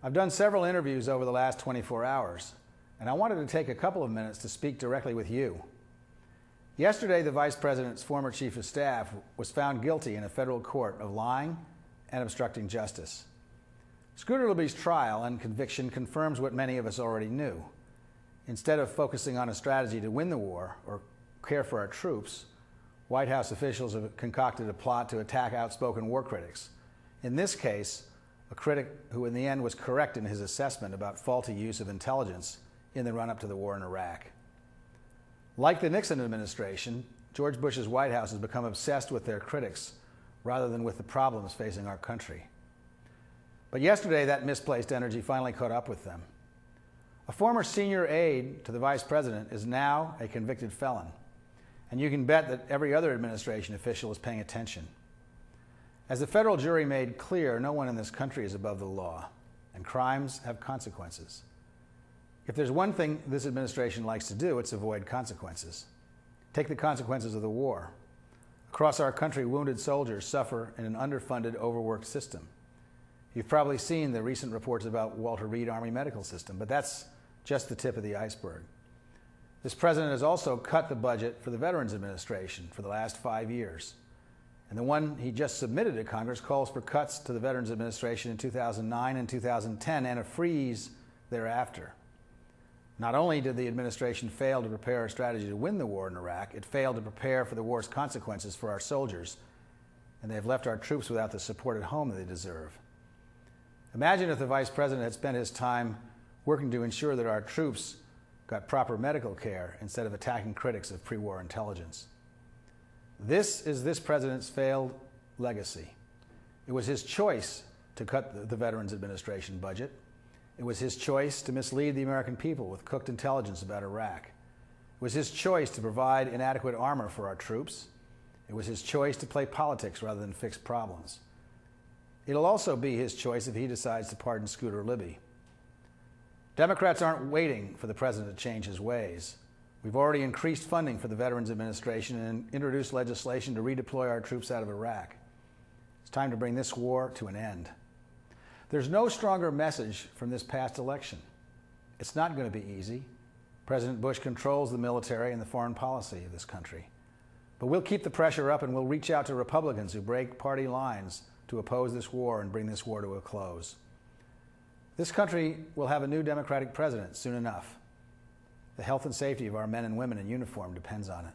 I've done several interviews over the last 24 hours, and I wanted to take a couple of minutes to speak directly with you. Yesterday, the Vice President's former Chief of Staff was found guilty in a federal court of lying and obstructing justice. Scooter Libby's trial and conviction confirms what many of us already knew. Instead of focusing on a strategy to win the war or care for our troops, White House officials have concocted a plot to attack outspoken war critics. In this case, a critic who in the end was correct in his assessment about faulty use of intelligence in the run-up to the war in Iraq. Like the Nixon administration, George Bush's White House has become obsessed with their critics rather than with the problems facing our country. But yesterday, that misplaced energy finally caught up with them. A former senior aide to the Vice President is now a convicted felon, and you can bet that every other administration official is paying attention. As the federal jury made clear, no one in this country is above the law, and crimes have consequences. If there's one thing this administration likes to do, it's avoid consequences. Take the consequences of the war. Across our country, wounded soldiers suffer in an underfunded, overworked system. You've probably seen the recent reports about Walter Reed Army Medical System, but that's just the tip of the iceberg. This president has also cut the budget for the Veterans Administration for the last 5 years. And the one he just submitted to Congress calls for cuts to the Veterans Administration in 2009 and 2010 and a freeze thereafter. Not only did the administration fail to prepare a strategy to win the war in Iraq, it failed to prepare for the war's consequences for our soldiers, and they've left our troops without the support at home that they deserve. Imagine if the Vice President had spent his time working to ensure that our troops got proper medical care instead of attacking critics of pre-war intelligence. This is this president's failed legacy. It was his choice to cut the Veterans Administration budget. It was his choice to mislead the American people with cooked intelligence about Iraq. It was his choice to provide inadequate armor for our troops. It was his choice to play politics rather than fix problems. It'll also be his choice if he decides to pardon Scooter Libby. Democrats aren't waiting for the president to change his ways. We've already increased funding for the Veterans Administration and introduced legislation to redeploy our troops out of Iraq. It's time to bring this war to an end. There's no stronger message from this past election. It's not going to be easy. President Bush controls the military and the foreign policy of this country. But we'll keep the pressure up and we'll reach out to Republicans who break party lines to oppose this war and bring this war to a close. This country will have a new Democratic president soon enough. The health and safety of our men and women in uniform depends on it.